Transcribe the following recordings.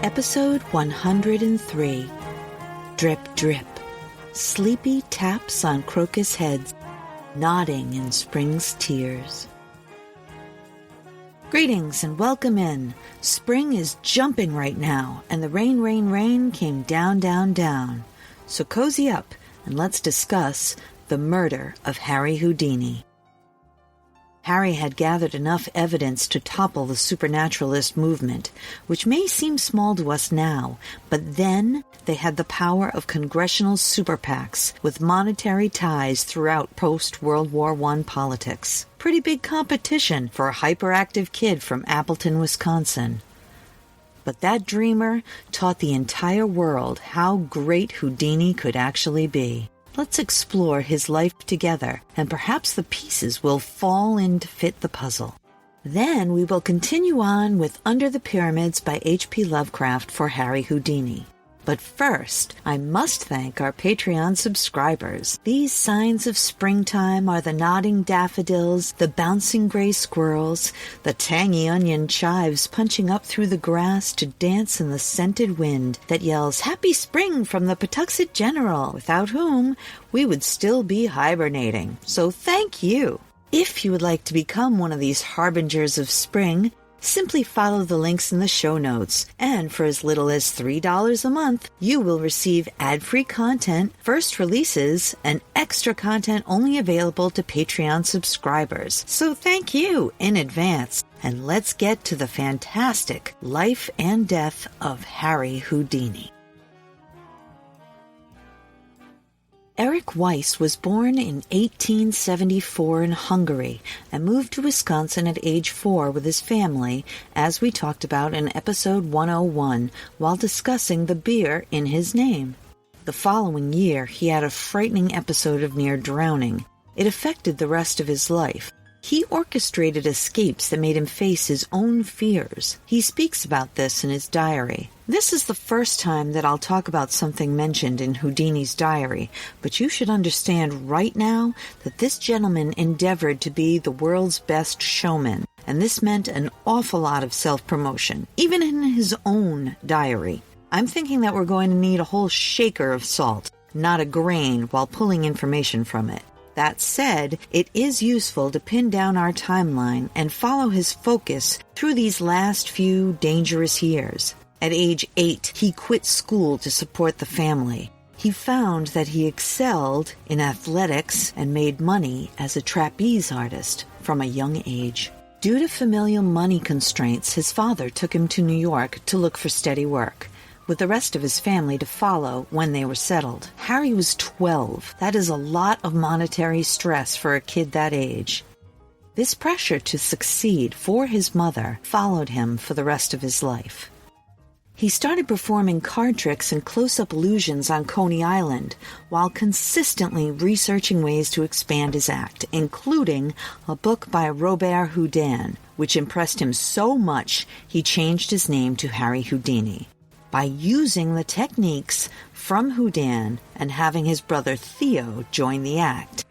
Episode 103. Drip, drip. Sleepy taps on crocus heads, nodding in spring's tears. Greetings and welcome in. Spring is jumping right now, and the rain came down, down, down. So cozy up, and let's discuss the murder of Harry Houdini. Harry had gathered enough evidence to topple the supernaturalist movement, which may seem small to us now, but then they had the power of congressional super PACs with monetary ties throughout post-World War I politics. Pretty big competition for a hyperactive kid from Appleton, Wisconsin. But that dreamer taught the entire world how great Houdini could actually be. Let's explore his life together, and perhaps the pieces will fall in to fit the puzzle. Then we will continue on with Under the Pyramids by HP Lovecraft for Harry Houdini. But first, I must thank our Patreon subscribers. These signs of springtime are the nodding daffodils, the bouncing gray squirrels, the tangy onion chives punching up through the grass to dance in the scented wind that yells, "Happy Spring" from the Pawtuxet General, without whom we would still be hibernating. So thank you. If you would like to become one of these harbingers of spring, simply follow the links in the show notes, and for as little as $3 a month, you will receive ad-free content, first releases, and extra content only available to Patreon subscribers. So thank you in advance, and let's get to the fantastic life and death of Harry Houdini. Eric Weiss was born in 1874 in Hungary and moved to Wisconsin at age 4 with his family, as we talked about in episode 101 while discussing the beer in his name. The following year, he had a frightening episode of near drowning. It affected the rest of his life. He orchestrated escapes that made him face his own fears. He speaks about this in his diary. This is the first time that I'll talk about something mentioned in Houdini's diary, but you should understand right now that this gentleman endeavored to be the world's best showman, and this meant an awful lot of self-promotion, even in his own diary. I'm thinking that we're going to need a whole shaker of salt, not a grain, while pulling information from it. That said, it is useful to pin down our timeline and follow his focus through these last few dangerous years. At age 8, he quit school to support the family. He found that he excelled in athletics and made money as a trapeze artist from a young age. Due to familial money constraints, his father took him to New York to look for steady work, with the rest of his family to follow when they were settled. Harry was 12. That is a lot of monetary stress for a kid that age. This pressure to succeed for his mother followed him for the rest of his life. He started performing card tricks and close-up illusions on Coney Island while consistently researching ways to expand his act, including a book by Robert Houdin, which impressed him so much he changed his name to Harry Houdini. By using the techniques from Houdin and having his brother Theo join the act,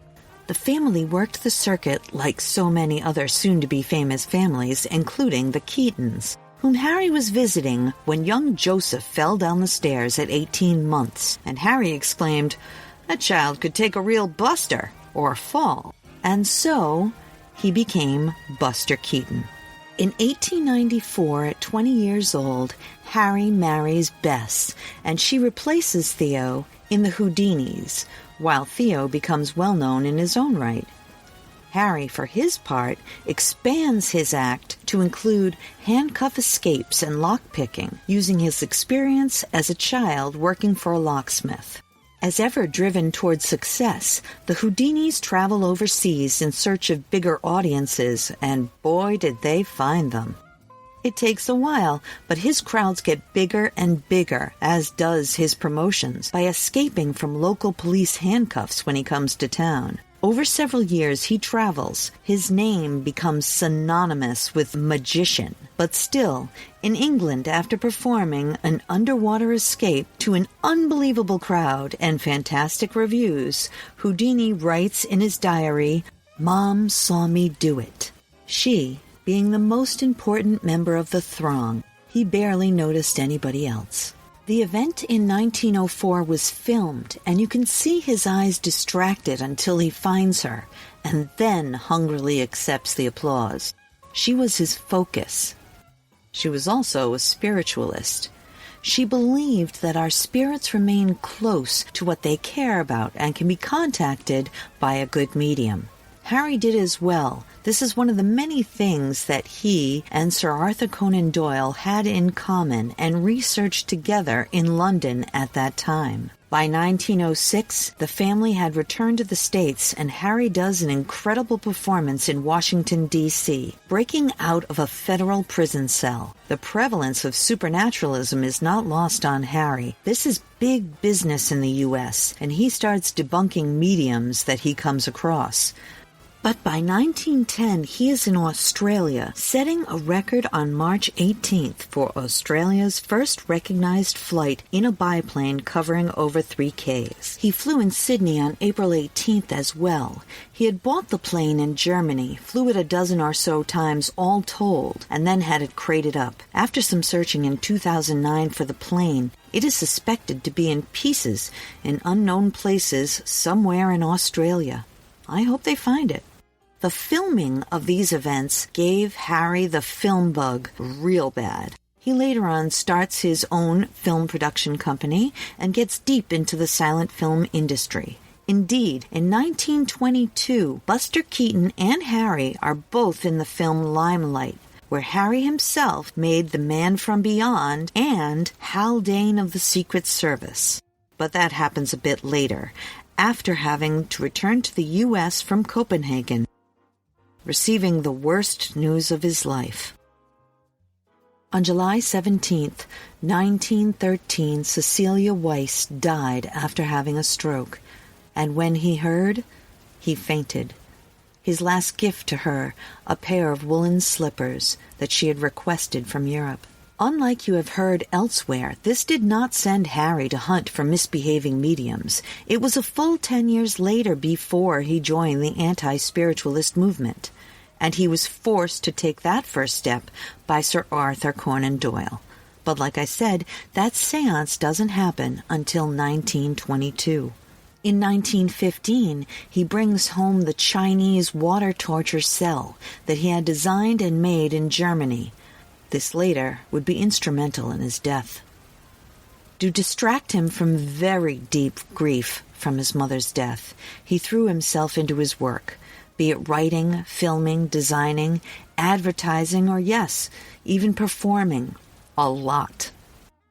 the family worked the circuit like so many other soon-to-be famous families, including the Keatons, whom Harry was visiting when young Joseph fell down the stairs at 18 months, and Harry exclaimed, "That child could take a real buster, or fall." And so, he became Buster Keaton. In 1894, at 20 years old, Harry marries Bess, and she replaces Theo in the Houdinis, while Theo becomes well-known in his own right. Harry, for his part, expands his act to include handcuff escapes and lockpicking, using his experience as a child working for a locksmith. As ever driven towards success, the Houdinis travel overseas in search of bigger audiences, and boy did they find them. It takes a while, but his crowds get bigger and bigger, as does his promotions, by escaping from local police handcuffs when he comes to town. Over several years, he travels. His name becomes synonymous with magician. But still, in England, after performing an underwater escape to an unbelievable crowd and fantastic reviews, Houdini writes in his diary, "Mom saw me do it." She, being the most important member of the throng, He barely noticed anybody else. The event in 1904 was filmed, and you can see his eyes distracted until he finds her, and then hungrily accepts the applause. She was his focus. She was also a spiritualist. She believed that our spirits remain close to what they care about and can be contacted by a good medium. Harry did as well. This is one of the many things that he and Sir Arthur Conan Doyle had in common and researched together in London at that time. By 1906, the family had returned to the States, and Harry does an incredible performance in Washington, D.C., breaking out of a federal prison cell. The prevalence of supernaturalism is not lost on Harry. This is big business in the U.S., and he starts debunking mediums that he comes across. But by 1910, he is in Australia, setting a record on March 18th for Australia's first recognized flight in a biplane covering over 3 Ks. He flew in Sydney on April 18th as well. He had bought the plane in Germany, flew it a dozen or so times all told, and then had it crated up. After some searching in 2009 for the plane, it is suspected to be in pieces in unknown places somewhere in Australia. I hope they find it. The filming of these events gave Harry the film bug real bad. He later on starts his own film production company and gets deep into the silent film industry. Indeed, in 1922, Buster Keaton and Harry are both in the film limelight, where Harry himself made The Man from Beyond and Haldane of the Secret Service. But that happens a bit later, after having to return to the U.S. from Copenhagen, receiving the worst news of his life. On July 17, 1913, Cecilia Weiss died after having a stroke, and when he heard, he fainted. His last gift to her, a pair of woolen slippers that she had requested from Europe. Unlike you have heard elsewhere, this did not send Harry to hunt for misbehaving mediums. It was a full 10 years later before he joined the anti-spiritualist movement, and he was forced to take that first step by Sir Arthur Conan Doyle. But like I said, that seance doesn't happen until 1922. In 1915, he brings home the Chinese water torture cell that he had designed and made in Germany. This later would be instrumental in his death. To distract him from very deep grief from his mother's death, he threw himself into his work, be it writing, filming, designing, advertising, or yes, even performing. A lot.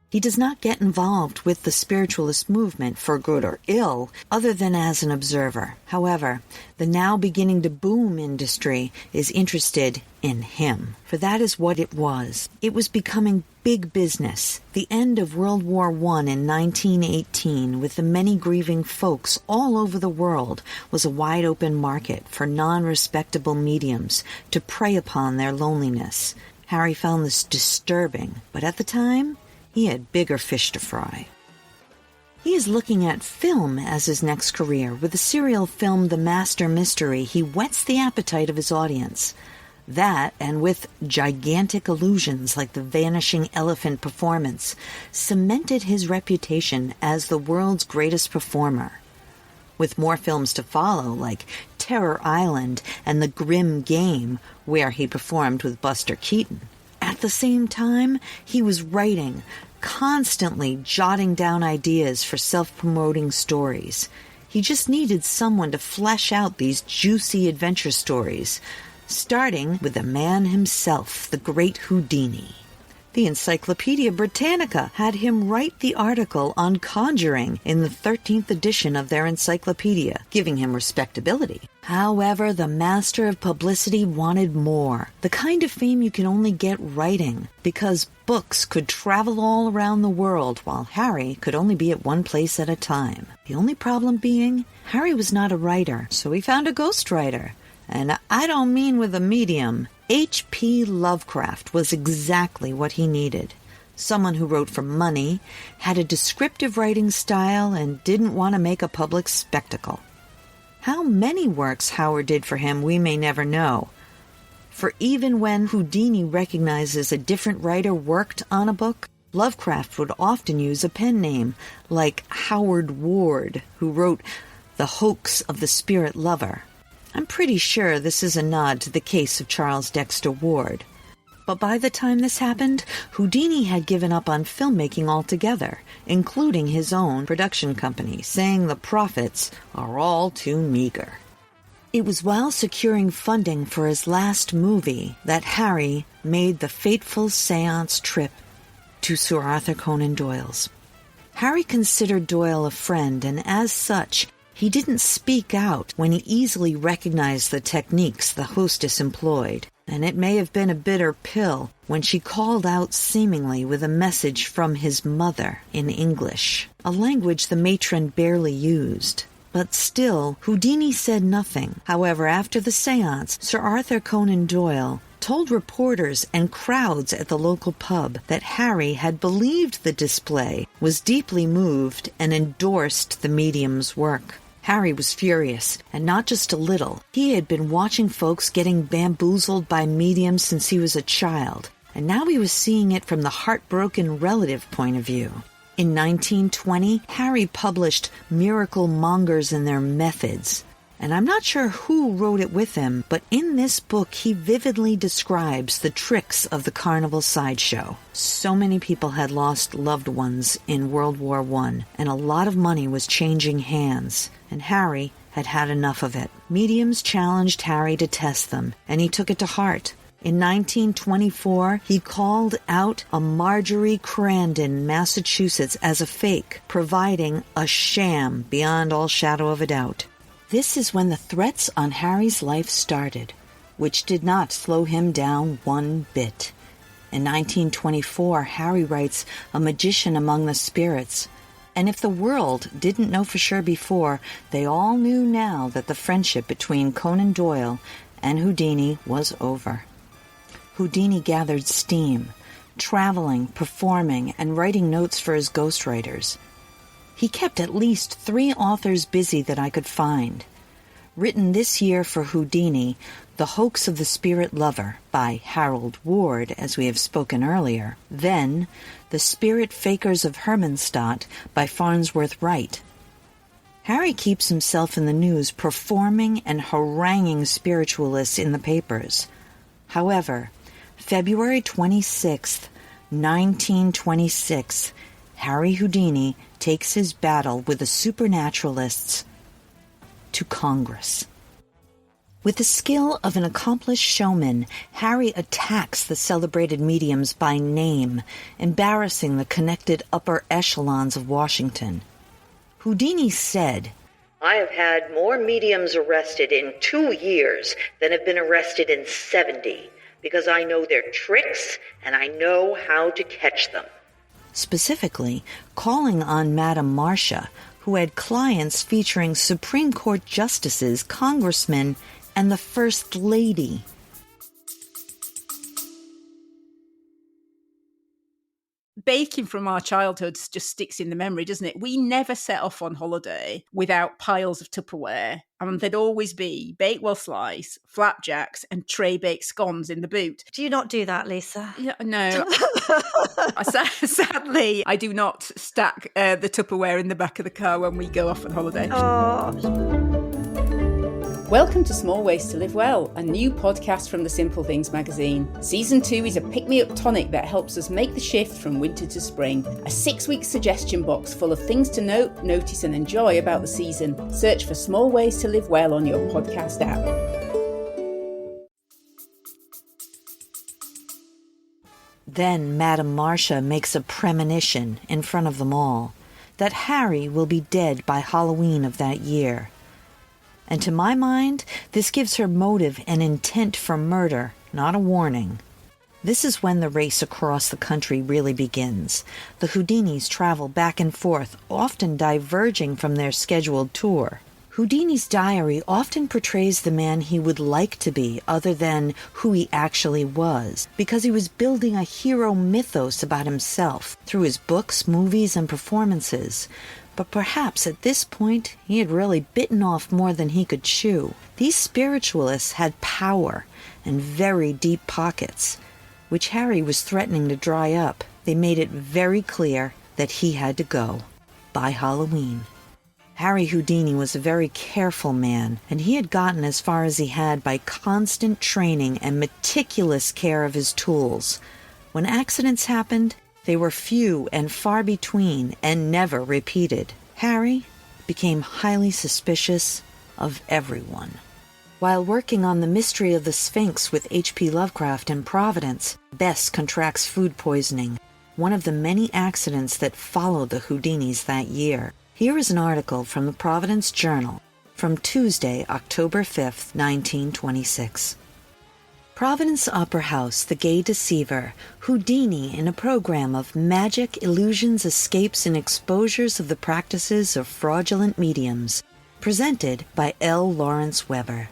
He does not get involved with the spiritualist movement for good or ill, other than as an observer. However, the now beginning to boom industry is interested in him, for that is what it was. It was becoming big business. The end of World War I in 1918, with the many grieving folks all over the world, was a wide-open market for non-respectable mediums to prey upon their loneliness. Harry found this disturbing, but at the time, he had bigger fish to fry. He is looking at film as his next career. With the serial film The Master Mystery, he whets the appetite of his audience. That, and with gigantic illusions like the Vanishing Elephant performance, cemented his reputation as the world's greatest performer. With more films to follow, like Terror Island and The Grim Game, where he performed with Buster Keaton. At the same time, he was writing, constantly jotting down ideas for self-promoting stories. He just needed someone to flesh out these juicy adventure stories, starting with the man himself, the great Houdini. The Encyclopedia Britannica had him write the article on conjuring in the 13th edition of their encyclopedia, giving him respectability. However, the master of publicity wanted more, the kind of fame you can only get writing, because books could travel all around the world while Harry could only be at one place at a time. The only problem being, Harry was not a writer, so he found a ghostwriter. And I don't mean with a medium. HP Lovecraft was exactly what he needed. Someone who wrote for money, had a descriptive writing style, and didn't want to make a public spectacle. How many works Howard did for him we may never know. For even when Houdini recognizes a different writer worked on a book, Lovecraft would often use a pen name, like Howard Ward, who wrote The Hoax of the Spirit Lover. I'm pretty sure this is a nod to the case of Charles Dexter Ward. But by the time this happened, Houdini had given up on filmmaking altogether, including his own production company, saying the profits are all too meager. It was while securing funding for his last movie that Harry made the fateful seance trip to Sir Arthur Conan Doyle's. Harry considered Doyle a friend, and as such, he didn't speak out when he easily recognized the techniques the hostess employed. And it may have been a bitter pill when she called out seemingly with a message from his mother in English, a language the matron barely used. But still, Houdini said nothing. However, after the seance, Sir Arthur Conan Doyle told reporters and crowds at the local pub that Harry had believed the display, was deeply moved, and endorsed the medium's work. Harry was furious, and not just a little. He had been watching folks getting bamboozled by mediums since he was a child, and now he was seeing it from the heartbroken relative point of view. In 1920, Harry published Miracle Mongers and Their Methods, and I'm not sure who wrote it with him, but in this book he vividly describes the tricks of the carnival sideshow. So many people had lost loved ones in World War I, and a lot of money was changing hands, and Harry had had enough of it. Mediums challenged Harry to test them, and he took it to heart. In 1924, he called out a Marjorie Crandon, Massachusetts, as a fake, providing a sham beyond all shadow of a doubt. This is when the threats on Harry's life started, which did not slow him down one bit. In 1924, Harry writes A Magician Among the Spirits, and if the world didn't know for sure before, they all knew now that the friendship between Conan Doyle and Houdini was over. Houdini gathered steam, traveling, performing, and writing notes for his ghostwriters. He kept at least 3 authors busy that I could find. Written this year for Houdini, The Hoax of the Spirit Lover by Harold Ward, as we have spoken earlier. Then, The Spirit Fakers of Hermannstadt by Farnsworth Wright. Harry keeps himself in the news performing and haranguing spiritualists in the papers. However, February 26, 1926, Harry Houdini takes his battle with the supernaturalists to Congress. With the skill of an accomplished showman, Harry attacks the celebrated mediums by name, embarrassing the connected upper echelons of Washington. Houdini said, "I have had more mediums arrested in 2 years than have been arrested in 70, because I know their tricks and I know how to catch them." Specifically, calling on Madame Marcia, who had clients featuring Supreme Court justices, congressmen, and the First Lady. Baking from our childhoods just sticks in the memory, doesn't it? We never set off on holiday without piles of Tupperware, and there'd always be Bakewell slice, flapjacks, and tray-baked scones in the boot. Do you not do that, Lisa? Yeah, no. Sadly, I do not stack the Tupperware in the back of the car when we go off on holiday. Oh. Welcome to Small Ways to Live Well, a new podcast from the Simple Things magazine. Season 2 is a pick-me-up tonic that helps us make the shift from winter to spring. A 6-week suggestion box full of things to note, notice and enjoy about the season. Search for Small Ways to Live Well on your podcast app. Then Madame Marcia makes a premonition in front of them all that Harry will be dead by Halloween of that year. And to my mind, this gives her motive and intent for murder, not a warning. This is when the race across the country really begins. The Houdinis travel back and forth, often diverging from their scheduled tour. Houdini's diary often portrays the man he would like to be other than who he actually was, because he was building a hero mythos about himself through his books, movies, and performances. But perhaps at this point he had really bitten off more than he could chew. These spiritualists had power and very deep pockets, which Harry was threatening to dry up. They made it very clear that he had to go by Halloween. Harry Houdini was a very careful man, and he had gotten as far as he had by constant training and meticulous care of his tools. When accidents happened, they were few and far between and never repeated. Harry became highly suspicious of everyone. While working on the mystery of the Sphinx with HP Lovecraft in Providence, Bess contracts food poisoning, one of the many accidents that followed the Houdinis that year. Here is an article from the Providence Journal from Tuesday, October 5th, 1926. Providence Opera House, The Gay Deceiver, Houdini in a program of magic, illusions, escapes, and exposures of the practices of fraudulent mediums, presented by L. Lawrence Weber.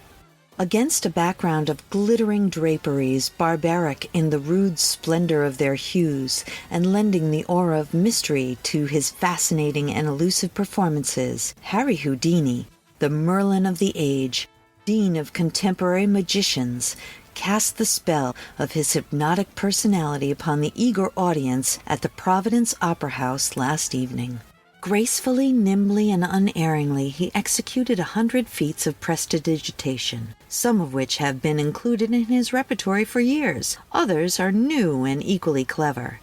Against a background of glittering draperies, barbaric in the rude splendor of their hues, and lending the aura of mystery to his fascinating and elusive performances, Harry Houdini, the Merlin of the age, dean of contemporary magicians, cast the spell of his hypnotic personality upon the eager audience at the Providence Opera House last evening. Gracefully, nimbly, and unerringly, he executed 100 feats of prestidigitation, some of which have been included in his repertory for years. Others are new and equally clever.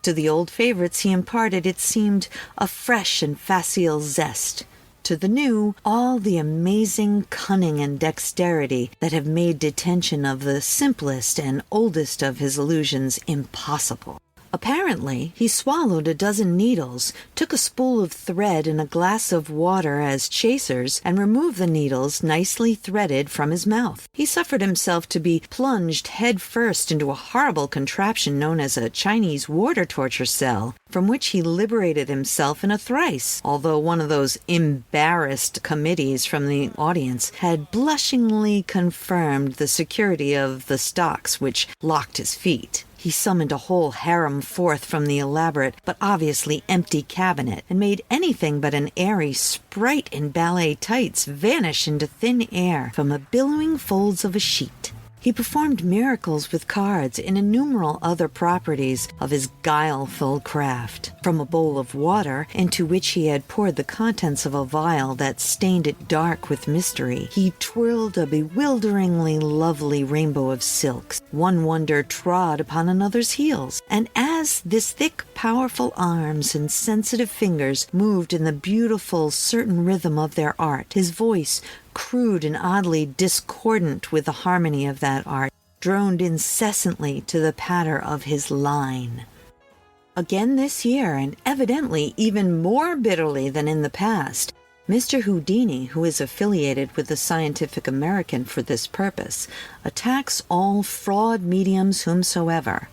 To the old favorites he imparted, it seemed, a fresh and facile zest. To the new, all the amazing cunning and dexterity that have made detention of the simplest and oldest of his illusions impossible. Apparently, he swallowed a dozen needles, took a spool of thread and a glass of water as chasers, and removed the needles, nicely threaded, from his mouth. He suffered himself to be plunged head first into a horrible contraption known as a Chinese water torture cell, from which he liberated himself in a trice, although one of those embarrassed committees from the audience had blushingly confirmed the security of the stocks which locked his feet. He summoned a whole harem forth from the elaborate but obviously empty cabinet, and made anything but an airy sprite in ballet tights vanish into thin air from the billowing folds of a sheet. He performed miracles with cards and innumerable other properties of his guileful craft. From a bowl of water, into which he had poured the contents of a vial that stained it dark with mystery, he twirled a bewilderingly lovely rainbow of silks. One wonder trod upon another's heels, and as this thick, powerful arms and sensitive fingers moved in the beautiful, certain rhythm of their art, his voice, crude and oddly discordant with the harmony of that art, droned incessantly to the patter of his line. Again this year, and evidently even more bitterly than in the past, Mr. Houdini, who is affiliated with the Scientific American for this purpose, attacks all fraud mediums whomsoever.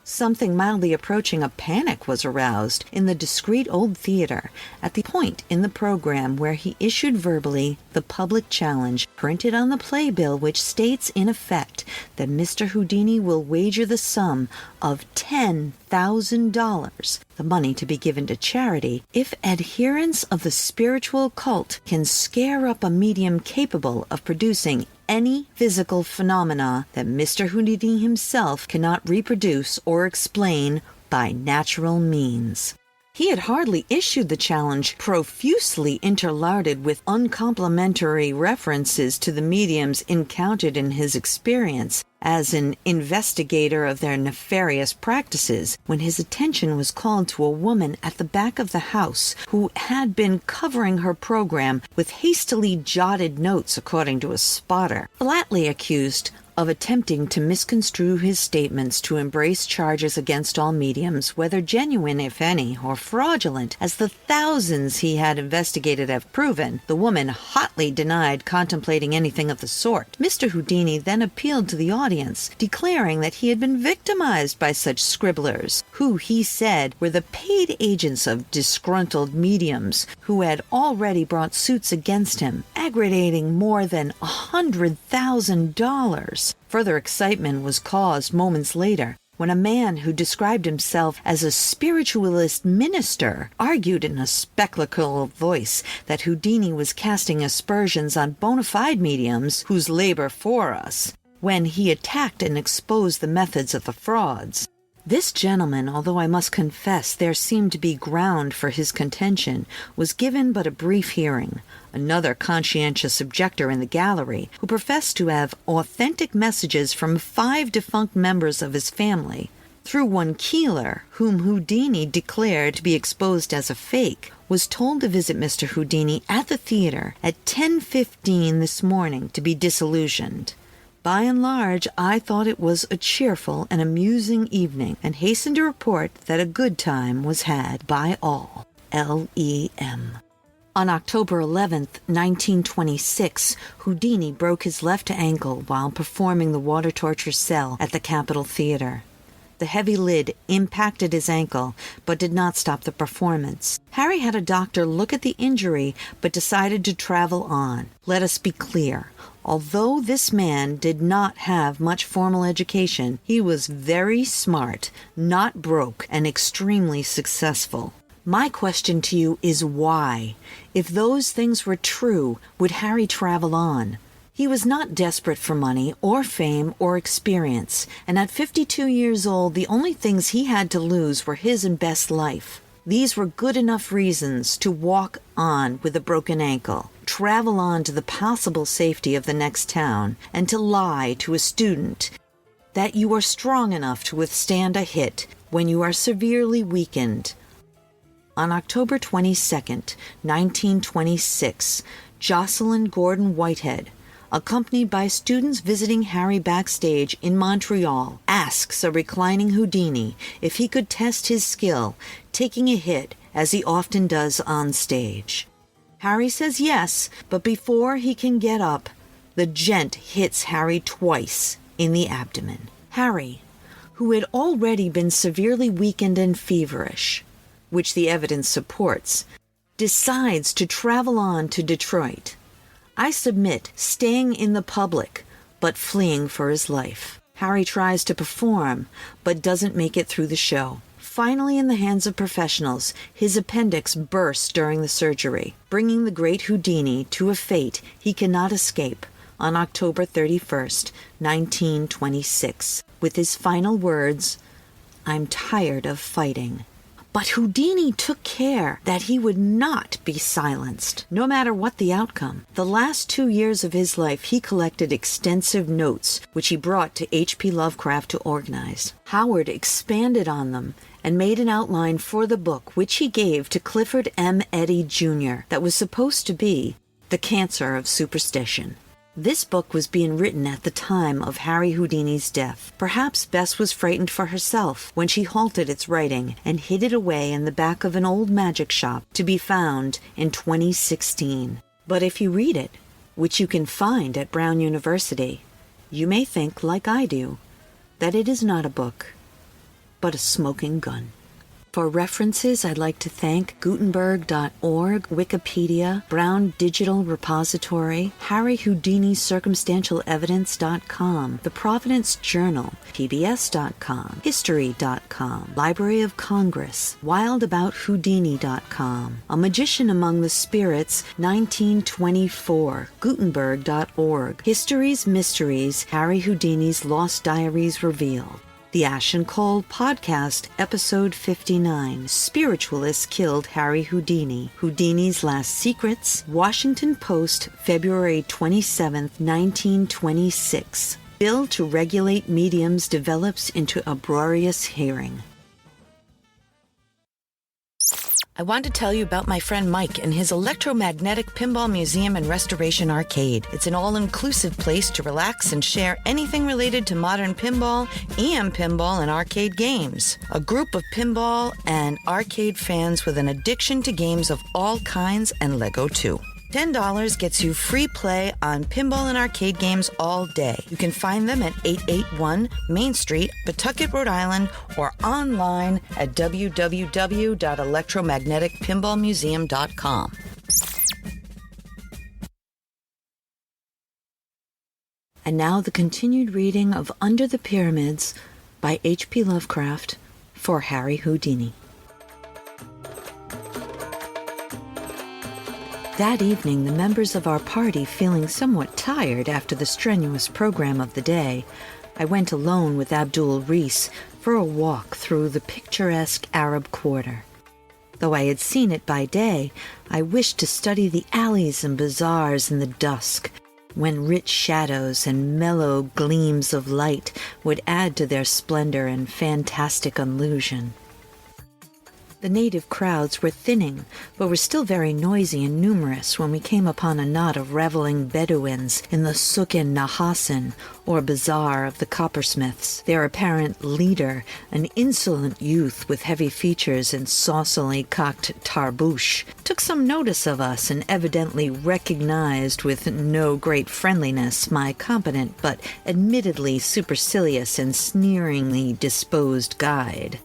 Something mildly approaching a panic was aroused in the discreet old theater at the point in the program where he issued verbally the public challenge printed on the playbill, which states in effect that Mr. Houdini will wager the sum of $10,000, the money to be given to charity, if adherents of the spiritual cult can scare up a medium capable of producing any physical phenomena that Mr. Houdini himself cannot reproduce or explain by natural means. He had hardly issued the challenge, profusely interlarded with uncomplimentary references to the mediums encountered in his experience as an investigator of their nefarious practices, when his attention was called to a woman at the back of the house who had been covering her program with hastily jotted notes, according to a spotter, flatly accused of attempting to misconstrue his statements to embrace charges against all mediums, whether genuine, if any, or fraudulent, as the thousands he had investigated have proven. The woman hotly denied contemplating anything of the sort. Mr. Houdini then appealed to the audience, declaring that he had been victimized by such scribblers, who, he said, were the paid agents of disgruntled mediums, who had already brought suits against him, aggregating more than $100,000. Further excitement was caused moments later when a man who described himself as a spiritualist minister argued in a spectacular voice that Houdini was casting aspersions on bona fide mediums whose labor for us, when he attacked and exposed the methods of the frauds. This gentleman, although I must confess there seemed to be ground for his contention, was given but a brief hearing. Another conscientious objector in the gallery, who professed to have authentic messages from 5 defunct members of his family, through one Keeler, whom Houdini declared to be exposed as a fake, was told to visit Mr. Houdini at the theater at 10:15 this morning to be disillusioned. By and large, I thought it was a cheerful and amusing evening, and hastened to report that a good time was had by all. L.E.M. On October 11th, 1926, Houdini broke his left ankle while performing the water torture cell at the Capitol Theater. The heavy lid impacted his ankle, but did not stop the performance. Harry had a doctor look at the injury, but decided to travel on. Let us be clear. Although this man did not have much formal education, he was very smart, not broke, and extremely successful. My question to you is why? If those things were true, would Harry travel on? He was not desperate for money or fame or experience, and at 52 years old, the only things he had to lose were his and Beth's life. These were good enough reasons to walk on with a broken ankle, travel on to the possible safety of the next town, and to lie to a student that you are strong enough to withstand a hit when you are severely weakened. On October 22nd, 1926, Jocelyn Gordon Whitehead, accompanied by students visiting Harry backstage in Montreal, asks a reclining Houdini if he could test his skill, taking a hit, as he often does on stage. Harry says yes, but before he can get up, the gent hits Harry twice in the abdomen. Harry, who had already been severely weakened and feverish, which the evidence supports, decides to travel on to Detroit. I submit, staying in the public, but fleeing for his life. Harry tries to perform, but doesn't make it through the show. Finally, in the hands of professionals, his appendix bursts during the surgery, bringing the great Houdini to a fate he cannot escape on October 31st, 1926, with his final words, "I'm tired of fighting." But Houdini took care that he would not be silenced, no matter what the outcome. The last 2 years of his life, he collected extensive notes, which he brought to HP Lovecraft to organize. Howard expanded on them and made an outline for the book, which he gave to Clifford M. Eddy Jr., that was supposed to be The Cancer of Superstition. This book was being written at the time of Harry Houdini's death. Perhaps Bess was frightened for herself when she halted its writing and hid it away in the back of an old magic shop to be found in 2016. But if you read it, which you can find at Brown University, you may think, like I do, that it is not a book, but a smoking gun. For references, I'd like to thank Gutenberg.org, Wikipedia, Brown Digital Repository, Harry Houdini Circumstantial Evidence.com, The Providence Journal, PBS.com, History.com, Library of Congress, WildAboutHoudini.com, A Magician Among the Spirits, 1924, Gutenberg.org, History's Mysteries, Harry Houdini's Lost Diaries Revealed. The Ash and Coal Podcast, Episode 59, Spiritualists Killed Harry Houdini, Houdini's Last Secrets, Washington Post, February 27, 1926. Bill to regulate mediums develops into uproarious hearing. I want to tell you about my friend Mike and his electromagnetic pinball museum and restoration arcade. It's an all-inclusive place to relax and share anything related to modern pinball, EM pinball, and arcade games. A group of pinball and arcade fans with an addiction to games of all kinds and Lego too. $10 gets you free play on pinball and arcade games all day. You can find them at 881 Main Street, Pawtucket, Rhode Island, or online at www.electromagneticpinballmuseum.com. And now the continued reading of Under the Pyramids by HP Lovecraft for Harry Houdini. That evening, the members of our party feeling somewhat tired after the strenuous program of the day, I went alone with Abdul Rees for a walk through the picturesque Arab quarter. Though I had seen it by day, I wished to study the alleys and bazaars in the dusk, when rich shadows and mellow gleams of light would add to their splendor and fantastic illusion. The native crowds were thinning, but were still very noisy and numerous when we came upon a knot of reveling Bedouins in the Sukin Nahasin, or bazaar of the coppersmiths. Their apparent leader, an insolent youth with heavy features and saucily cocked tarbouche, took some notice of us and evidently recognized with no great friendliness my competent but admittedly supercilious and sneeringly disposed guide.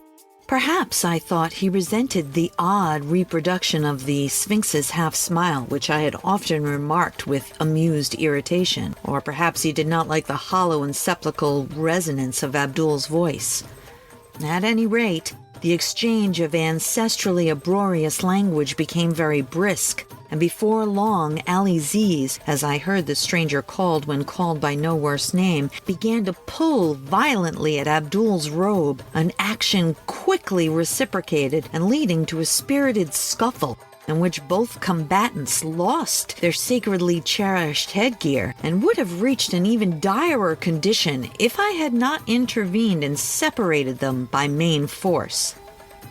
Perhaps, I thought, he resented the odd reproduction of the Sphinx's half-smile, which I had often remarked with amused irritation, or perhaps he did not like the hollow and sepulchral resonance of Abdul's voice. At any rate, the exchange of ancestrally uproarious language became very brisk, and before long Ali Ziz, as I heard the stranger called when called by no worse name, began to pull violently at Abdul's robe, an action quickly reciprocated and leading to a spirited scuffle, in which both combatants lost their sacredly cherished headgear and would have reached an even direr condition if I had not intervened and separated them by main force.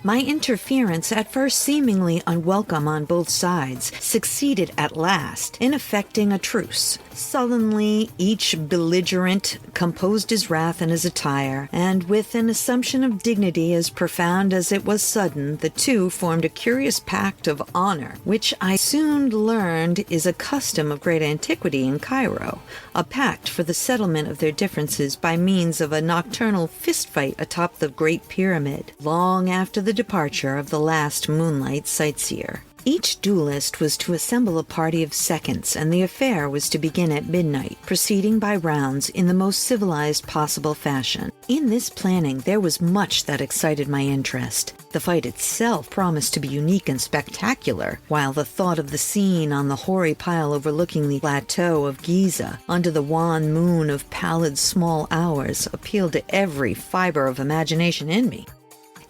My interference, at first seemingly unwelcome on both sides, succeeded at last in effecting a truce. Sullenly, each belligerent composed his wrath and his attire, and with an assumption of dignity as profound as it was sudden, the two formed a curious pact of honor, which I soon learned is a custom of great antiquity in Cairo, a pact for the settlement of their differences by means of a nocturnal fistfight atop the Great Pyramid, long after the departure of the last moonlight sightseer. Each duelist was to assemble a party of seconds, and the affair was to begin at midnight, proceeding by rounds in the most civilized possible fashion. In this planning there was much that excited my interest. The fight itself promised to be unique and spectacular, while the thought of the scene on the hoary pile overlooking the plateau of Giza, under the wan moon of pallid small hours, appealed to every fiber of imagination in me.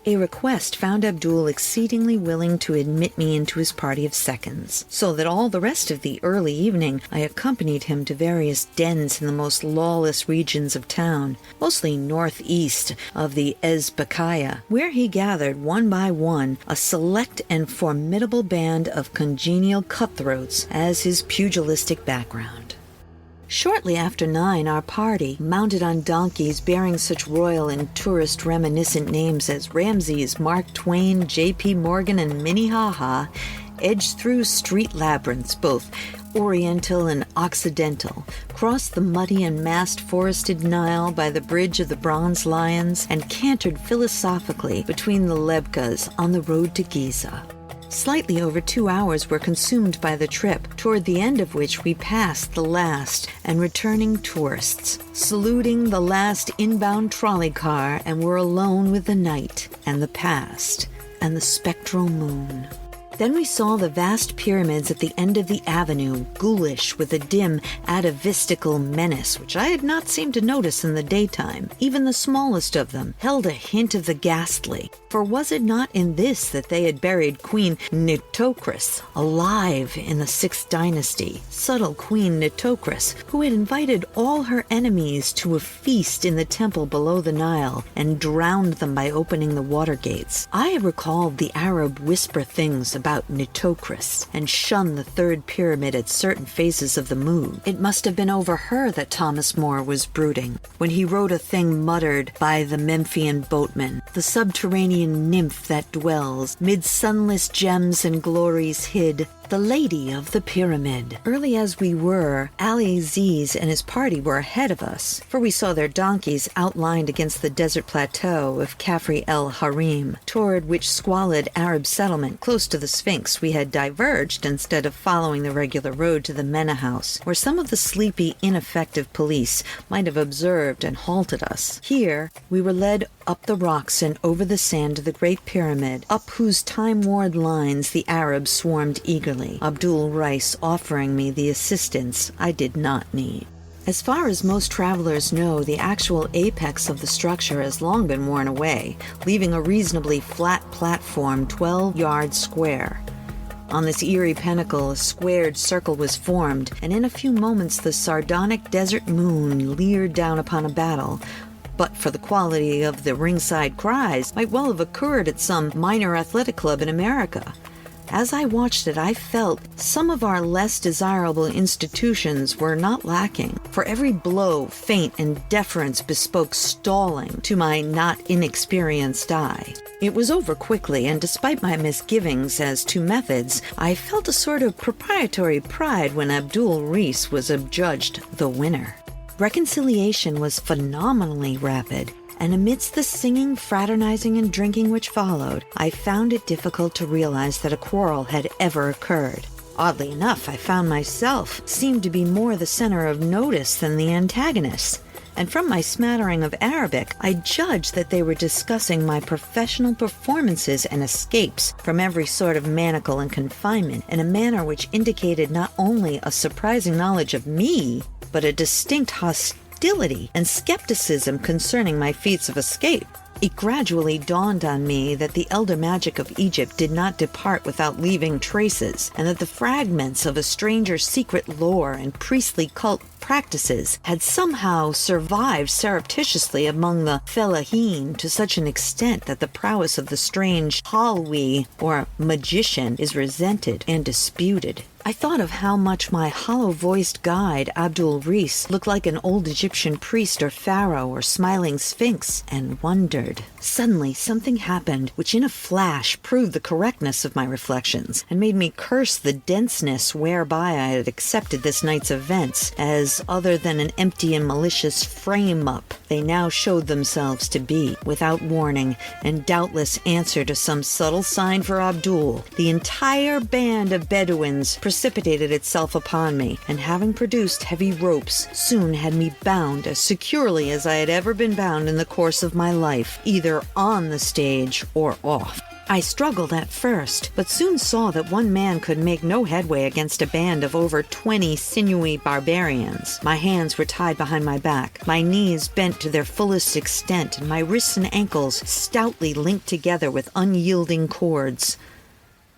A request found Abdul exceedingly willing to admit me into his party of seconds, so that all the rest of the early evening I accompanied him to various dens in the most lawless regions of town, mostly northeast of the Ezbekaya, where he gathered one by one a select and formidable band of congenial cutthroats as his pugilistic background. Shortly after 9, our party, mounted on donkeys bearing such royal and tourist-reminiscent names as Ramses, Mark Twain, J.P. Morgan, and Minnehaha, edged through street labyrinths, both oriental and occidental, crossed the muddy and mast-forested Nile by the bridge of the Bronze Lions, and cantered philosophically between the Lebkas on the road to Giza. Slightly over 2 hours were consumed by the trip, toward the end of which we passed the last and returning tourists, saluting the last inbound trolley car, and were alone with the night and the past and the spectral moon. Then we saw the vast pyramids at the end of the avenue, ghoulish with a dim, atavistical menace, which I had not seemed to notice in the daytime. Even the smallest of them held a hint of the ghastly, for was it not in this that they had buried Queen Nitocris, alive in the 6th dynasty? Subtle Queen Nitocris, who had invited all her enemies to a feast in the temple below the Nile, and drowned them by opening the water gates. I recalled the Arab whisper things about Nitocris, and shunned the 3rd pyramid at certain phases of the moon. It must have been over her that Thomas More was brooding, when he wrote a thing muttered by the Memphian boatman, the subterranean nymph that dwells, mid sunless gems and glories hid, the Lady of the Pyramid. Early as we were, Ali Aziz and his party were ahead of us, for we saw their donkeys outlined against the desert plateau of Kafri el Harim, toward which squalid Arab settlement close to the Sphinx we had diverged instead of following the regular road to the Mena House, where some of the sleepy, ineffective police might have observed and halted us. Here, we were led up the rocks and over the sand to the Great Pyramid, up whose time-worn lines the Arabs swarmed eagerly, Abdul Rice offering me the assistance I did not need. As far as most travelers know, the actual apex of the structure has long been worn away, leaving a reasonably flat platform 12 yards square. On this eerie pinnacle, a squared circle was formed, and in a few moments the sardonic desert moon leered down upon a battle, but for the quality of the ringside cries, might well have occurred at some minor athletic club in America. As I watched it, I felt some of our less desirable institutions were not lacking, for every blow, feint, and deference bespoke stalling to my not inexperienced eye. It was over quickly, and despite my misgivings as to methods, I felt a sort of proprietary pride when Abdul Rees was adjudged the winner. Reconciliation was phenomenally rapid, and amidst the singing, fraternizing, and drinking which followed, I found it difficult to realize that a quarrel had ever occurred. Oddly enough, I found myself seemed to be more the center of notice than the antagonist, and from my smattering of Arabic, I judged that they were discussing my professional performances and escapes from every sort of manacle and confinement in a manner which indicated not only a surprising knowledge of me, but a distinct hostility and skepticism concerning my feats of escape. It gradually dawned on me that the elder magic of Egypt did not depart without leaving traces, and that the fragments of a stranger's secret lore and priestly cult practices had somehow survived surreptitiously among the fellahin to such an extent that the prowess of the strange halwi, or magician, is resented and disputed. I thought of how much my hollow-voiced guide, Abdul Rees, looked like an old Egyptian priest or pharaoh or smiling sphinx, and wondered. Suddenly, something happened which in a flash proved the correctness of my reflections, and made me curse the denseness whereby I had accepted this night's events as other than an empty and malicious frame-up they now showed themselves to be, without warning, and doubtless answer to some subtle sign for Abdul. The entire band of Bedouins precipitated itself upon me, and having produced heavy ropes, soon had me bound as securely as I had ever been bound in the course of my life, either on the stage or off. I struggled at first, but soon saw that one man could make no headway against a band of over 20 sinewy barbarians. My hands were tied behind my back, my knees bent to their fullest extent, and my wrists and ankles stoutly linked together with unyielding cords.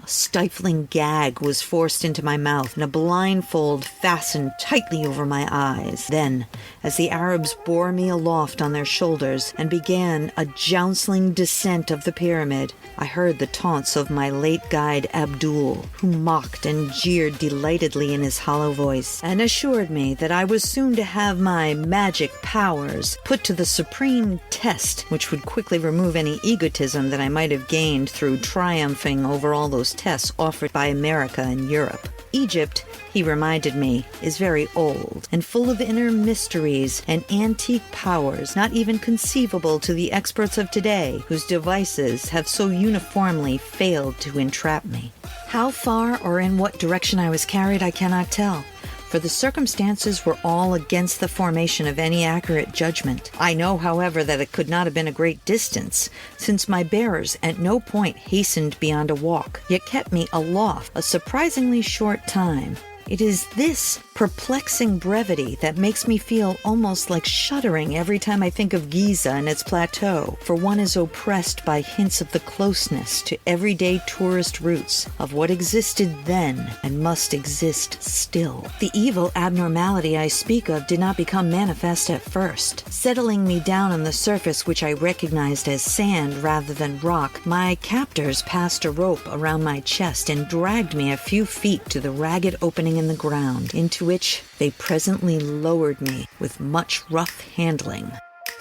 A stifling gag was forced into my mouth, and a blindfold fastened tightly over my eyes. Then, as the Arabs bore me aloft on their shoulders and began a jouncing descent of the pyramid, I heard the taunts of my late guide Abdul, who mocked and jeered delightedly in his hollow voice, and assured me that I was soon to have my magic powers put to the supreme test, which would quickly remove any egotism that I might have gained through triumphing over all those tests offered by America and Europe. Egypt, he reminded me, is very old and full of inner mysteries and antique powers not even conceivable to the experts of today, whose devices have so uniformly failed to entrap me. How far or in what direction I was carried I cannot tell, for the circumstances were all against the formation of any accurate judgment. I know, however, that it could not have been a great distance, since my bearers at no point hastened beyond a walk, yet kept me aloft a surprisingly short time. It is this perplexing brevity that makes me feel almost like shuddering every time I think of Giza and its plateau, for one is oppressed by hints of the closeness to everyday tourist routes of what existed then and must exist still. The evil abnormality I speak of did not become manifest at first. Settling me down on the surface which I recognized as sand rather than rock, my captors passed a rope around my chest and dragged me a few feet to the ragged opening in the ground, into which they presently lowered me with much rough handling.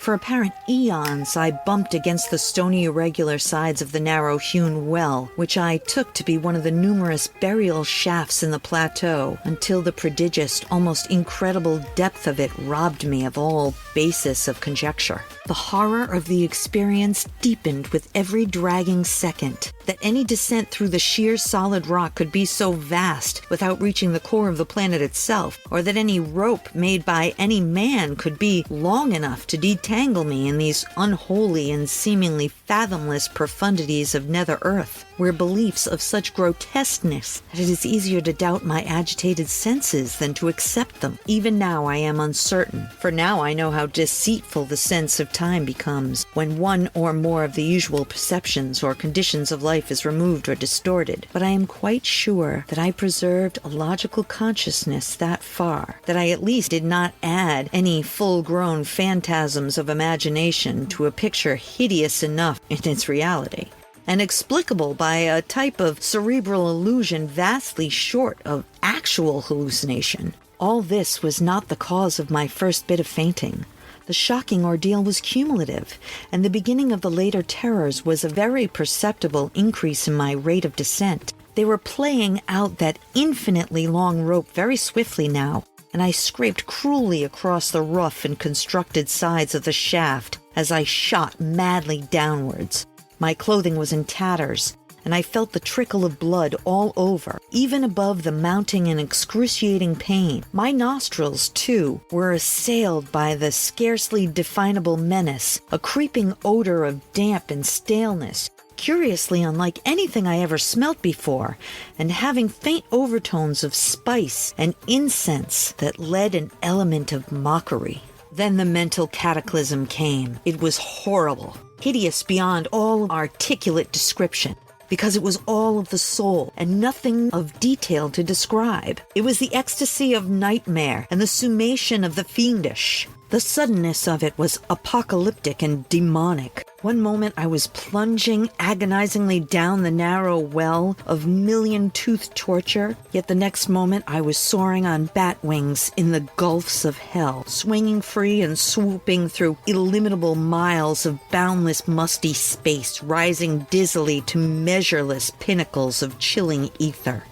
For apparent eons, I bumped against the stony irregular sides of the narrow-hewn well, which I took to be one of the numerous burial shafts in the plateau, until the prodigious, almost incredible depth of it robbed me of all basis of conjecture. The horror of the experience deepened with every dragging second. That any descent through the sheer solid rock could be so vast without reaching the core of the planet itself, or that any rope made by any man could be long enough to detangle me in these unholy and seemingly fathomless profundities of nether earth, where beliefs of such grotesqueness that it is easier to doubt my agitated senses than to accept them. Even now I am uncertain, for now I know how deceitful the sense of time becomes when one or more of the usual perceptions or conditions of life is removed or distorted. But I am quite sure that I preserved a logical consciousness that far, that I at least did not add any full-grown phantasms of imagination to a picture hideous enough in its reality, and explicable by a type of cerebral illusion vastly short of actual hallucination. All this was not the cause of my first bit of fainting. The shocking ordeal was cumulative, and the beginning of the later terrors was a very perceptible increase in my rate of descent. They were playing out that infinitely long rope very swiftly now, and I scraped cruelly across the rough and constructed sides of the shaft as I shot madly downwards. My clothing was in tatters, and I felt the trickle of blood all over, even above the mounting and excruciating pain. My nostrils, too, were assailed by the scarcely definable menace, a creeping odor of damp and staleness, curiously unlike anything I ever smelt before, and having faint overtones of spice and incense that led an element of mockery. Then the mental cataclysm came. It was horrible, hideous beyond all articulate description, because it was all of the soul and nothing of detail to describe. It was the ecstasy of nightmare and the summation of the fiendish. The suddenness of it was apocalyptic and demonic. One moment I was plunging agonizingly down the narrow well of million-toothed torture, yet the next moment I was soaring on bat wings in the gulfs of hell, swinging free and swooping through illimitable miles of boundless musty space, rising dizzily to measureless pinnacles of chilling ether,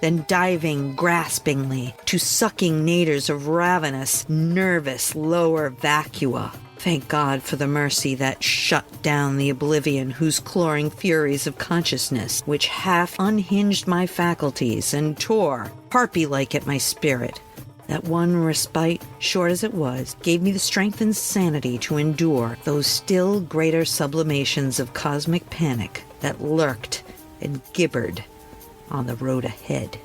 then diving graspingly to sucking naders of ravenous, nervous lower vacua. Thank God for the mercy that shut down the oblivion whose clawing furies of consciousness, which half unhinged my faculties and tore, harpy-like, at my spirit. That one respite, short as it was, gave me the strength and sanity to endure those still greater sublimations of cosmic panic that lurked and gibbered on the road ahead.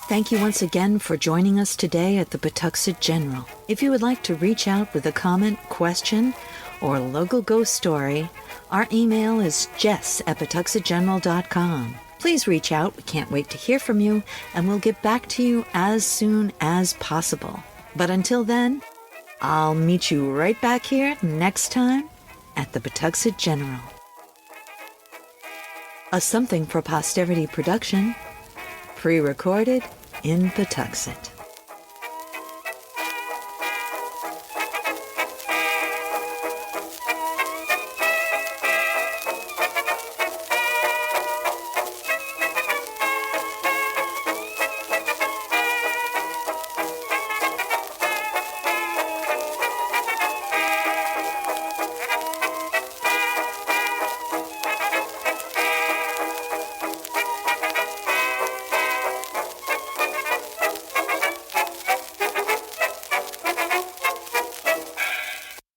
Thank you once again for joining us today at the Pawtuxet General. If you would like to reach out with a comment, question, or local ghost story, our email is jess@pawtuxetgeneral.com. Please reach out. We can't wait to hear from you, and we'll get back to you as soon as possible. But until then, I'll meet you right back here next time at the Pawtuxet General. A Something for Posterity production, pre-recorded in Pawtuxet.